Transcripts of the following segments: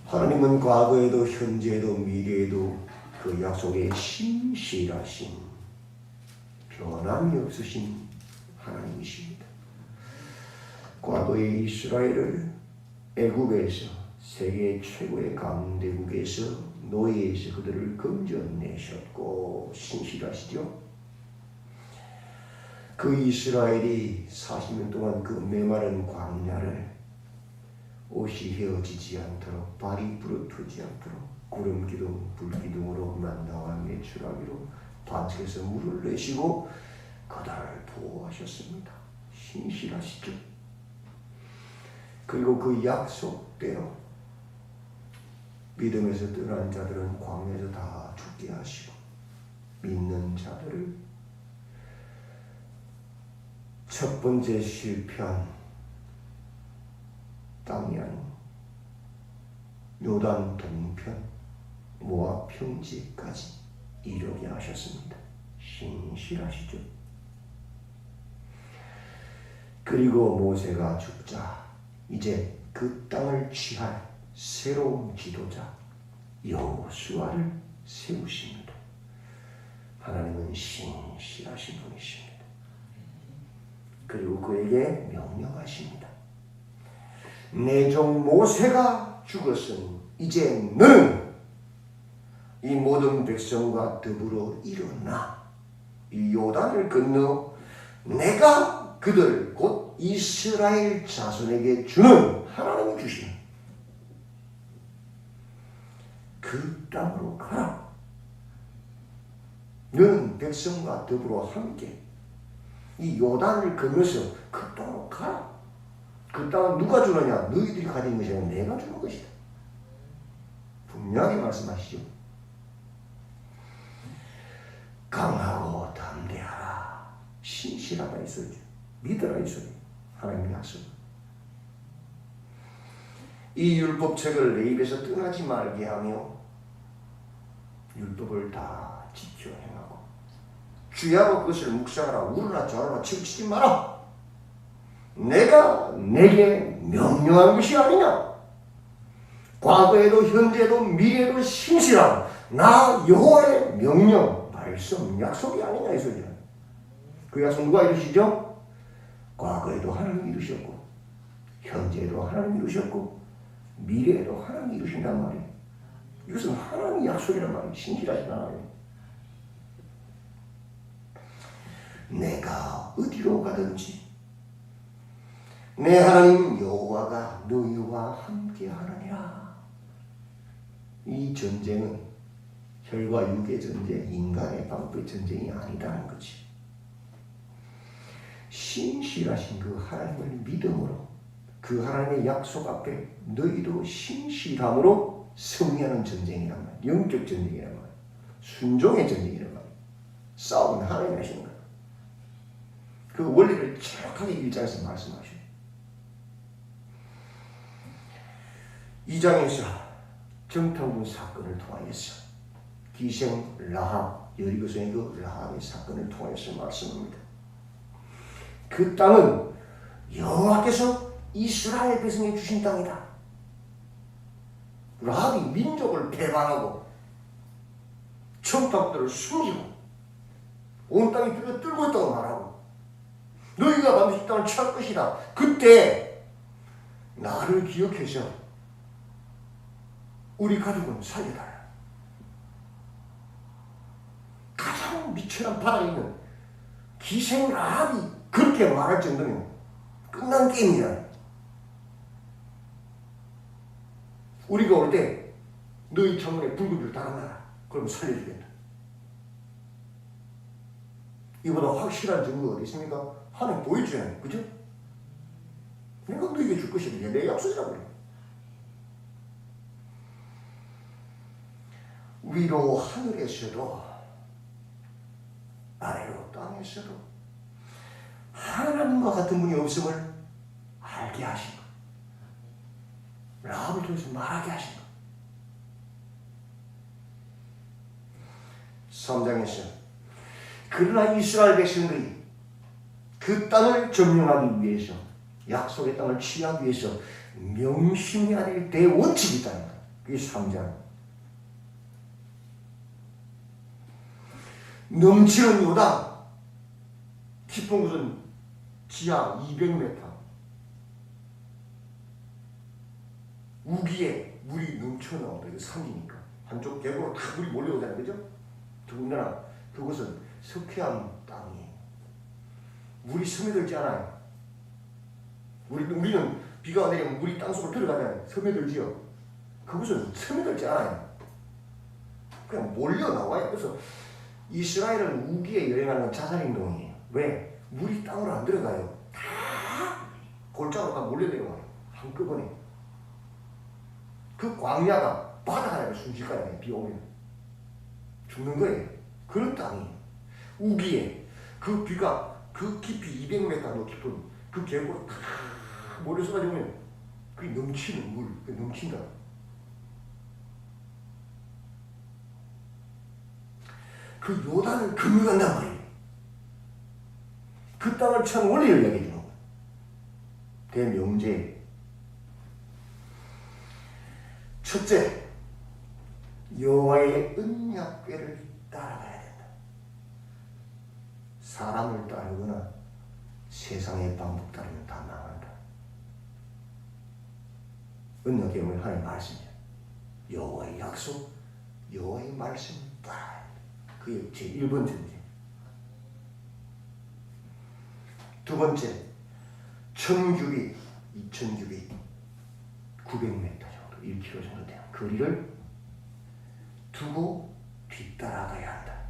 하나님은 과거에도 현재에도 미래에도 그 약속에 신실하신 변함이 없으신 하나님이십니다. 과거의 이스라엘을 애국에서 세계 최고의 강대국에서 노예에서 그들을 건져내셨고 신실하시죠. 그 이스라엘이 40년 동안 그 메마른 광야를 옷이 헤어지지 않도록 발이 부러뜨지 않도록 구름 기둥 불 기둥으로 만나와 매출하기로 반석에서 물을 내시고 그들을 보호하셨습니다. 신실하시죠. 그리고 그 약속대로 믿음에서 떠난 자들은 광야에서 다 죽게 하시고 믿는 자들을 첫 번째 실패한 땅이 아닌 요단 동편 모압 평지까지 이르게 하셨습니다. 신실하시죠. 그리고 모세가 죽자 이제 그 땅을 취할 새로운 지도자 여호수아를 세우십니다. 하나님은 신실하신 분이십니다. 그리고 그에게 명령하십니다. 내 종 모세가 죽었으니 이제 너는 이 모든 백성과 더불어 일어나 이 요단을 건너 내가 그들 곧 이스라엘 자손에게 주는 하나님이 주신 그 땅으로 가라. 너는 백성과 더불어 함께 이 요단을 건너서 그 땅으로 가라. 그 땅은 누가 주느냐? 너희들이 가진 것이 아니라 내가 주는 것이다. 분명히 말씀하시죠. 강하고 담대하라. 신실하다 이 소리죠. 믿으라 이 소리. 하나님의 약속. 이 율법책을 내 입에서 떠나지 말게 하며 율법을 다 지켜 행하고 주야로 그것을 묵상하라. 우르나 좌로나 치우치지 마라. 내가 내게 명령한 것이 아니냐. 과거에도 현재도 미래에도 신실한 나 여호와의 명령, 말씀, 약속이 아니냐 이 소리야. 그 약속 누가 이루시죠? 과거에도 하나님이 이루셨고 현재에도 하나님이 이루셨고 미래에도 하나님이 이루신단 말이에요. 이것은 하나님의 약속이란 말이에요. 신실하신 하나님. 내가 어디로 가든지 내 하나님 여호와가 너희와 함께 하느니라. 이 전쟁은 혈과 육의 전쟁, 인간의 방법의 전쟁이 아니라는 거지. 신실하신 그 하나님을 믿음으로 그 하나님의 약속 앞에 너희도 신실함으로 승리하는 전쟁이란 말이야. 영적 전쟁이란 말이야. 순종의 전쟁이란 말이야. 싸움은 하나님이 하시는 거야. 그 원리를 정확하게 1장에서 말씀하셔요. 2장에서 정탐꾼 사건을 통하여서 기생 라합, 여리고성의 그 라합의 사건을 통해서 말씀합니다. 그 땅은 여호와께서 이스라엘 백성에 주신 땅이다. 라합이 민족을 배반하고 정탐꾼들을 숨기고 온 땅이 들어 뜰고 있다고 말하고 너희가 반드시 이 땅을 취할 것이다. 그때 나를 기억해서 우리 가족은 살려달라. 가장 미천한 바다에 있는 기생 라합이 그렇게 말할 정도면 끝난 게임이잖아요. 우리가 올 때 너희 창문에 불구를 달아놔라. 그럼 살려주겠다. 이보다 확실한 증거가 어디 있습니까? 하나님 보여주잖아요. 그죠? 내가 너에게 줄 것이다. 내 약속이라고 그래. 위로 하늘에서도 아래로 땅에서도 하나님과 같은 분이 없음을 알게 하신 것. 라합을 통해서 말하게 하신 것. 3장에서 그러나 이스라엘 백성들이 그 땅을 점령하기 위해서 약속의 땅을 취하기 위해서 명심해야 될 대원칙이 있다는 거예요. 그게 3장. 넘치는 요단. 깊은 곳은 지하 200m. 우기에 물이 넘쳐나온다. 이거 산이니까. 한쪽 계곡으로 다 물이 몰려오잖아요. 그죠? 더군다나 그곳은 석회암 땅이에요. 물이 스며들지 않아요. 우리는 비가 내리면 물이 땅속으로 들어가잖아요. 스며들지요. 그곳은 스며들지 않아요. 그냥 몰려나와요. 그래서 이스라엘은 우기에 여행하는 자살행동이에요. 왜? 물이 땅으로 안 들어가요. 다 골짜기로 다 몰려내려와요. 한꺼번에. 그 광야가 바다가 순식간에 비 오면 죽는 거예요. 그런 땅이에요. 우기에 그 비가 그 깊이 200m 깊은 그 계곡으로 다 몰려 쏟아지면 그게 넘치는 물, 그게 넘친다. 그 요단을 건너간단 말이에요. 그 땅을 참 원리를 이야기해 주는 거예요. 대명제. 첫째, 여호와의 언약궤를 따라가야 된다. 사람을 따르거나 세상의 방법 따르면 다 망한다. 언약궤 오늘 하나님의 말씀이에요. 여호와의 약속, 여호와의 말씀을 따라야 된다. 그게 제 1번 전제. 두 번째, 1000규빗, 2000규빗, 900m 정도, 1km 정도 되는 거리를 두고 뒤따라가야 한다.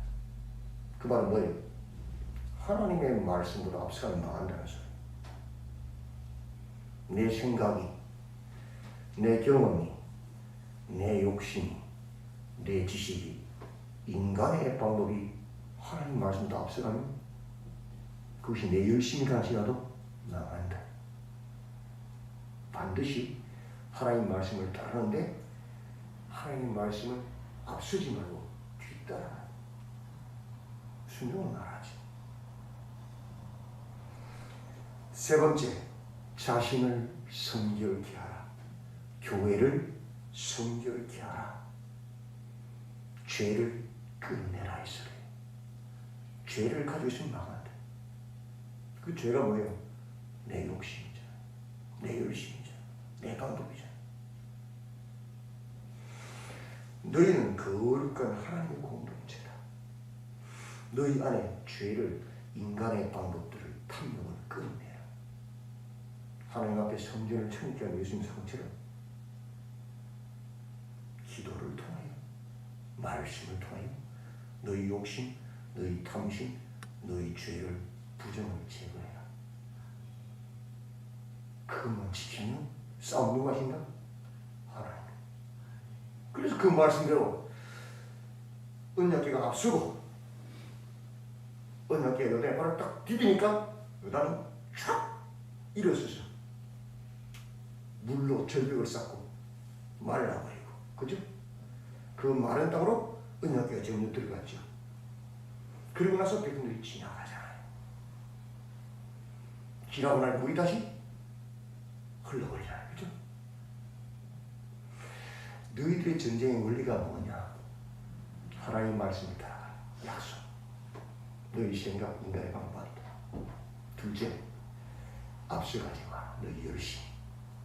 그 말은 뭐예요? 하나님의 말씀보다 앞서가면 망한다는 소리예요. 내 생각이, 내 경험이, 내 욕심이, 내 지식이, 인간의 방법이 하나님 말씀보다 앞서가면 그것이 내 열심이라 할지라도 망한다. 반드시 하나님 말씀을 따르는데 하나님 말씀을 앞서지 말고 뒤따라 순종을 말하지. 세 번째, 자신을 성결케 하라. 교회를 성결케 하라. 죄를 끊어내라 했어요. 죄를 가지고 있으면 망한다. 그 죄가 뭐예요? 내 욕심이잖아. 내 열심이잖아. 내 방법이잖아. 너희는 거룩한 하나님의 공동체다. 너희 안에 죄를, 인간의 방법들을, 탐욕을 끊어내라. 하나님 앞에 성전을 청결케 하는 예수님 성체를 기도를 통하여, 말씀을 통하여 너희 욕심, 너희 탐심, 너희 죄를, 부정을 제거해라. 그것만 지키면 싸움 누가 하신다? 하나님. 그래서 그 말씀대로 언약궤가 앞서고 언약궤가 요단에 발을 딱 디디니까 요단은 촥 일어서서 물로 절벽을 쌓고 말라버리고, 그죠? 그 마른 땅으로 언약궤가 전혀 들어갔죠. 그리고 나서 백성들이 지나가잖아요. 지나고 날 물이 다시 흘러버리잖아요. 그죠? 너희들의 전쟁의 원리가 뭐냐? 하나님 말씀을 따라가라. 약속. 너희 생각, 인간의 방법 아니다. 둘째, 앞서가지 마라. 너희 열심히.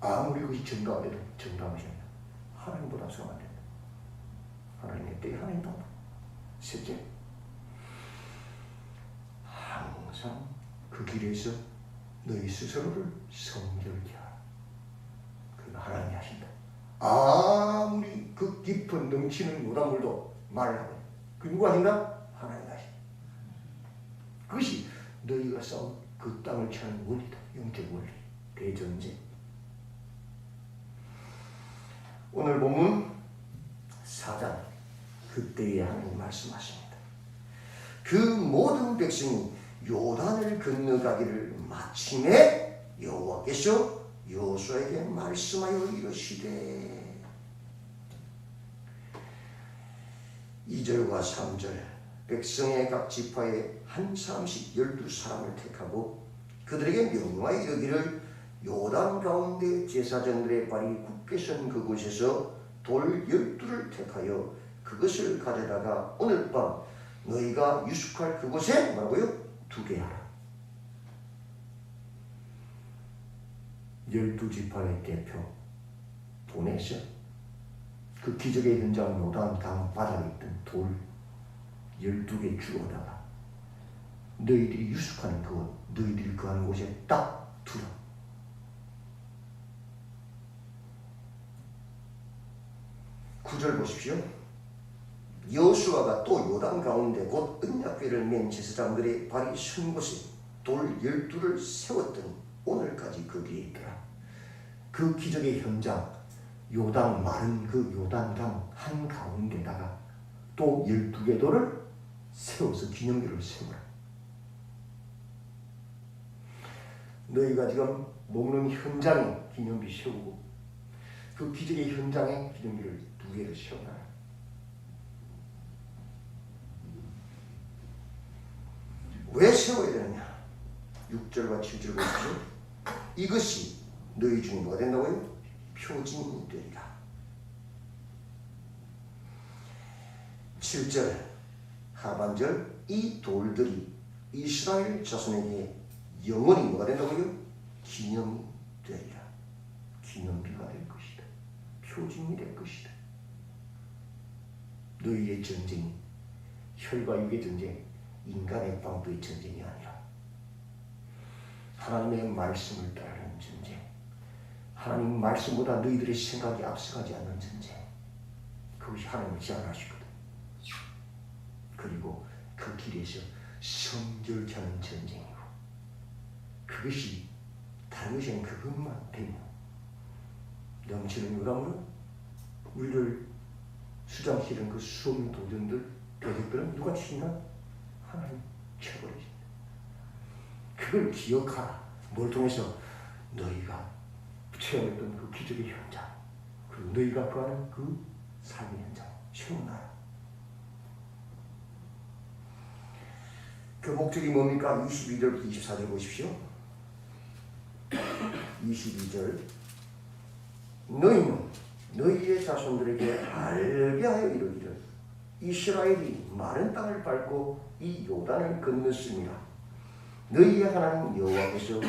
아무리 그것이 정당해도 정당하지 않다. 하나님보다 앞서가면 안 된다. 하나님의 때에 하나님 방법. 셋째, 항상 그 길에서 너희 스스로를 성결케 하라. 그건 하나님이 하신다. 아무리 그 깊은 넘치는 요단물도 말을 하고, 그 누가 하신다? 하나님이 하신다. 그것이 너희가 싸운 그 땅을 취하는 원리다. 영적 원리, 대전제. 오늘 본문 4장, 그때에 하나님 말씀하십니다. 그 모든 백성이 요단을 건너가기를 마침에 여호와께서 여호수아에게 말씀하여 이르시되, 2절과 3절, 백성의 각 지파에 한 사람씩 12사람을 택하고 그들에게 명령하여 이르기를, 요단 가운데 제사장들의 발이 굳게 선 그곳에서 돌 12를 택하여 그것을 가져다가 오늘 밤 너희가 유숙할 그곳에 뭐라고요? 두게 하라. 12지파의 대표 보내서 그 기적의 현장 요단 강 바닥에 있던 돌 12개 주워다가 너희들이 유숙하는 그곳, 너희들이 거하는 곳에 딱 두라. 구절 보십시오. 여호수아가 또 요단 가운데 곧 언약궤를 맨 제사장들의 발이 선 곳에 돌 12를 세웠더니 오늘까지 거기에 있더라. 그 기적의 현장, 요단 마른 그 요단강 한가운데다가 또 12개 돌을 세워서 기념비를 세우라. 너희가 지금 먹는 현장에 기념비 세우고 그 기적의 현장에 기념비를 2개를 세워놔라. 왜 세워야 되느냐? 6절과 7절 보십시오. 이것이 너희 중에 뭐가 된다고요? 표징이 되리라. 7절 하반절 이 돌들이 이스라엘 자손에게 영원히 뭐가 된다고요? 기념이 되리라. 기념비가 될 것이다. 표징이 될 것이다. 너희의 전쟁이 혈과 육의 전쟁, 인간의 방도의 전쟁이 아니라 하나님의 말씀을 따르는 전쟁, 하나님 말씀보다 너희들의 생각이 앞서가지 않는 전쟁, 그것이 하나님을 제안하시거든. 그리고 그 길에서 성결케 하는 전쟁이고, 그것이 다른 것이 아닌 그것만 되면 넘치는 요람으로 우리를 수장시키는 그 수없는 도전들, 대적들은 누가 치나? 하나님 쳐버리십니다. 그걸 기억하라. 뭘 통해서? 너희가 체험했던 그 기적의 현장, 그리고 너희가 구하는 그 삶의 현장 세워놔라. 그 목적이 뭡니까? 22절부터 24절 보십시오. 22절 너희는 너희의 자손들에게 알게 하여 이르기를 이스라엘이 마른 땅을 밟고 이 요단을 건넜습니다. 너희의 하나님 여호와께서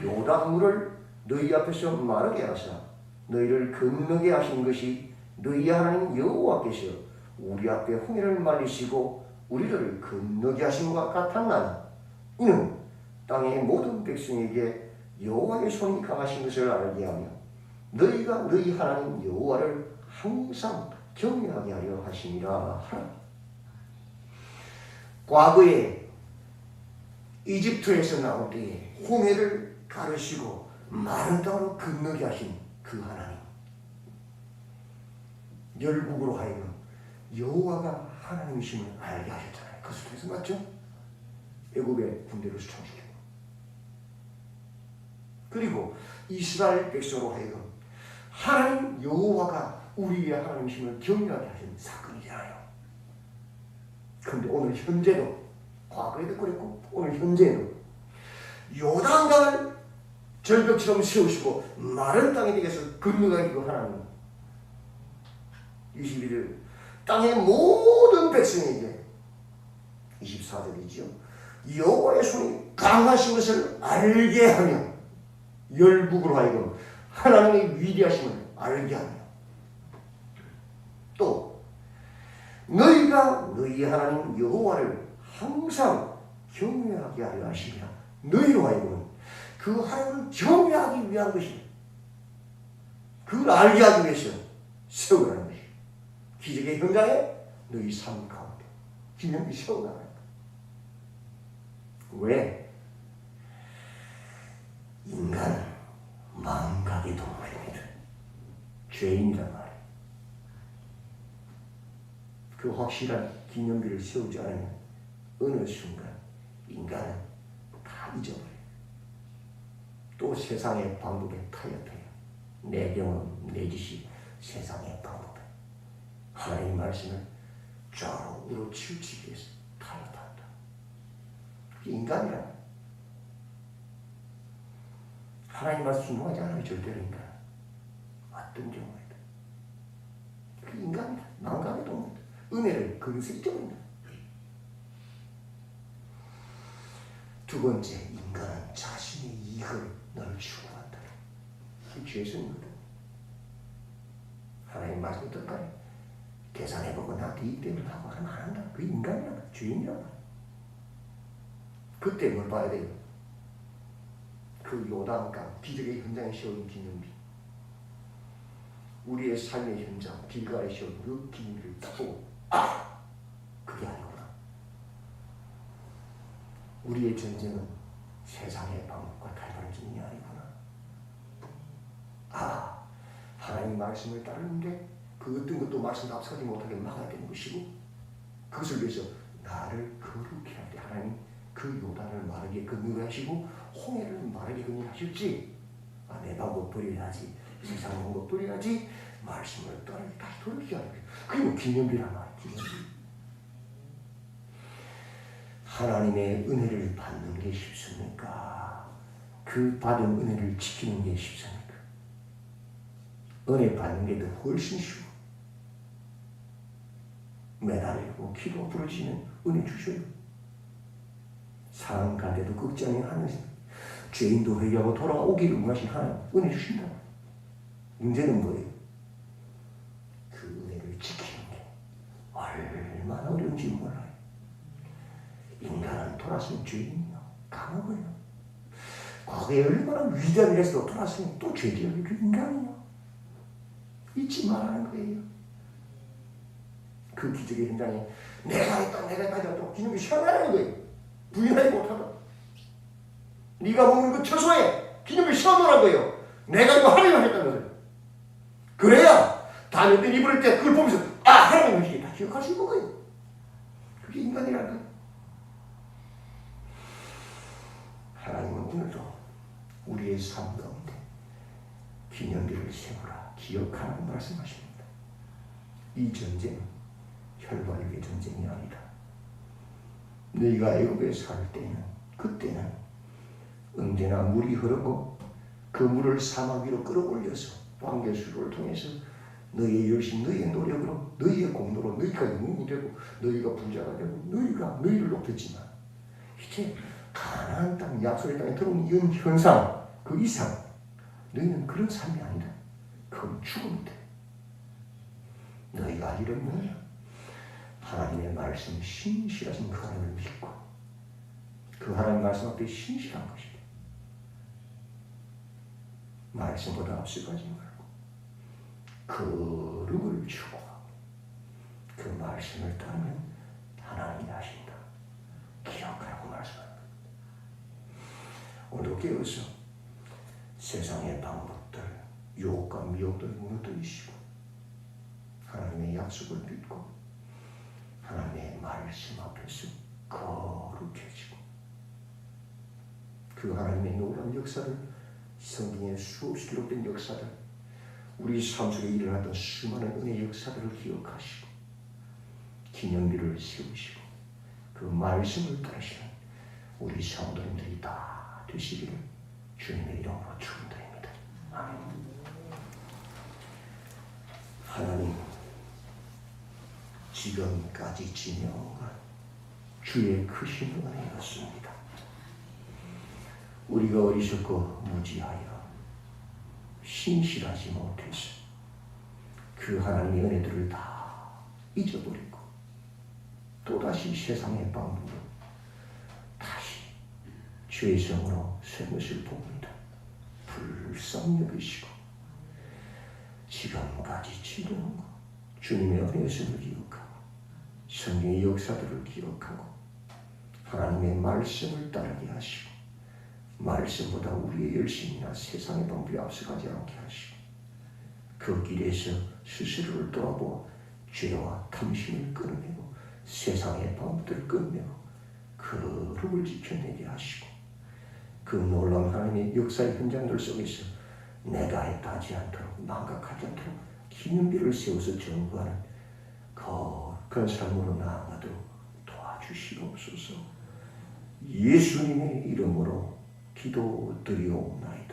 요단물을 너희 앞에서 마르게 하사 너희를 건너게 하신 것이 너희의 하나님 여호와께서 우리 앞에 홍해를 말리시고 우리를 건너게 하신 것 같았나니 이는 땅의 모든 백성에게 여호와의 손이 강하신 것을 알게 하며 너희가 너희 하나님 여호와를 항상 경외하게 하려 하심이라 하라. 과거에 이집트에서 나올 때에 홍해를 가르시고 마른 땅으로 건너게 하신 그 하나님, 열국으로 하여금 여호와가 하나님이심을 알게 하셨잖아요. 그것을 통해서 맞죠? 애국의 군대를 수청시키고, 그리고 이스라엘 백성으로 하여금 하나님 여호와가 우리의 하나님이심을 경외하게 하신 사건이잖아요. 그런데 오늘 현재도, 과거에도 그랬고 오늘 현재도 요단강을 절벽처럼 세우시고 마른 땅에 대해서 건너가기로 하나님, 21일 땅의 모든 백성에게, 24절이지요. 여호와의 손이 강하신 것을 알게 하며 열국으로 하여금 하나님의 위대하심을 알게 하며 또 너희가 너희 하나님 여호와를 항상 경외하게 하려 하시리라. 너희로 하여금 그 하나님을 경외하기 위한 것이다. 그걸 알게 하기 위해서 세우라는 것이다. 기적의 현장에 너희 삶 가운데 기념비 세워나가는 거야. 왜? 인간은 망각의 동물입니다. 죄인이란 말이에요. 그 확실한 기념비를 세우지 않으면 어느 순간 인간은 다 잊어버려요. 또 세상의 방법에 타협해요. 내 경험, 내 지식, 세상의 방법에 하나님의 말씀을 좌우로 치우치기 위해서 타협한다. 그게 인간이라. 하나님 말씀 순종하지 않으면 절대로 인간 어떤 경우에도 합니다. 망각해도 옵니다. 은혜를 그릇에 잊어버립니다. 두 번째, 인간은 자신의 이익을 늘 추구한다. 이 죄성이거든. 하나님 말씀 어떨까요? 계산해보고 나한테 이익 때문에 하고 하면 안 한다. 그 인간이란 말이야. 죄인이란 말이야. 그때 뭘 봐야 돼요? 그 요단강 기적의 현장에 세운 기념비, 우리의 삶의 현장 길가에 세운 그 기념비를 딱 보고 그게 아니구나. 우리의 전쟁은 세상의 방법과 달라는 전쟁이 아니구나. 하나님 말씀을 따르는 게 그 어떤 것도 말씀 앞서지 못하게 막아야 되는 것이고, 그것을 위해서 나를 거룩히 할 때 하나님 그 요단을 마르게 건너가시고 홍해를 마르게 건너하실지, 내 방법 버려야지, 세상 방법 버려야지, 말씀을 따르게 다시 돌이키게 하는 거예요. 그게 뭐 기념비란 말이지. 하나님의 은혜를 받는 게 쉽습니까? 그 받은 은혜를 지키는 게 쉽습니까? 은혜 받는 게 더 훨씬 쉬워. 매달리고 기도 부르시면 은혜 주셔요. 상한 가운데도 걱정이 하는 죄인도 회개하고 돌아오기를 원하신 하나님 은혜 주신다. 문제는 뭐예요? 그 은혜를 지키는 게 얼마나 어려운지 몰라요. 인간은 돌아서는 죄인이요, 감옥이요. 거기에 얼마나 위대한 일에서도 돌아서면 또 죄지어요. 그 인간이요. 잊지 말라는 거예요. 그 기적의 현장에 내가 했다, 내가 했다, 또 기념이 시험하라는 거예요. 부인하지 못하다. 네가 먹는 그 처소에 기념이 시험하라는 거예요. 내가 이거 하나님 했다는 거예요. 그래야 다음에 때 입을 때 그걸 보면서 하나님 하시기 다 기억할 수 있는 거예요. 그게 인간이라는 거예요. 하나님은 오늘도 우리의 삶 가운데 기념비를 세우라, 기억하라고 말씀하십니다. 이 전쟁은 혈발의 전쟁이 아니다. 너희가 애굽에 살 때는, 그때는 언제나 물이 흐르고 그 물을 사막 위로 끌어올려서 왕개수를 통해서 너희의 열심, 너희의 노력으로, 너희의 공로로 너희가 영웅이 되고 너희가 부자가 되고 너희가 너희를 높였지만, 이제 가나안 땅, 약속의 땅에 들어온 이런 현상 그 이상 너희는 그런 삶이 아니다. 그건 죽음이다. 너희가 할 일은 뭐냐? 하나님의 말씀, 신실하신 그 하나님을 믿고 그 하나님 말씀 앞에 신실한 것이다. 말씀보다 앞서가지 말고 거룩을 추구하고 그 말씀을 따르면 하나님이 하신다. 기억하라고 말씀합니다. 오늘도 깨어서 세상의 방법들, 유혹과 미혹들 무너뜨리시고 하나님의 약속을 믿고 하나님의 말씀 앞에서 거룩해지고 그 하나님의 놀라운 역사를, 성경에 수없이 기록된 역사들, 우리 삶 속에 일어났던 수많은 은혜의 역사들을 기억하시고 기념비를 세우시고 그 말씀을 따르시는 우리 성도님들이 다 되시기를 주님의 이름으로 축원드립니다. 아멘. 하나님, 지금까지 지내온 것 주의 크신 은혜였습니다. 우리가 어리석고 무지하여 신실하지 못해서 그 하나님의 은혜들을 다 잊어버리고 또다시 세상의 방법으로 다시 죄성으로 새 것을 봅니다. 불쌍히 여기시고 지금까지 지내온 것 주님의 은혜였음을 기억하고 성경의 역사들을 기억하고 하나님의 말씀을 따르게 하시고 말씀보다 우리의 열심이나 세상의 방법에 앞서가지 않게 하시고 그 길에서 스스로를 돌아보아 죄와 탐심을 끊어내고 세상의 방법들을 끊어내고 거룩을 지켜내게 하시고 그 놀라운 하나님의 역사의 현장들 속에서 내가 했다 하지 않도록 망각하지 않도록 기념비를 세워서 전부하는 거룩한 삶으로 나아가도록 도와주시옵소서. 예수님의 이름으로 기도드리옵나이다.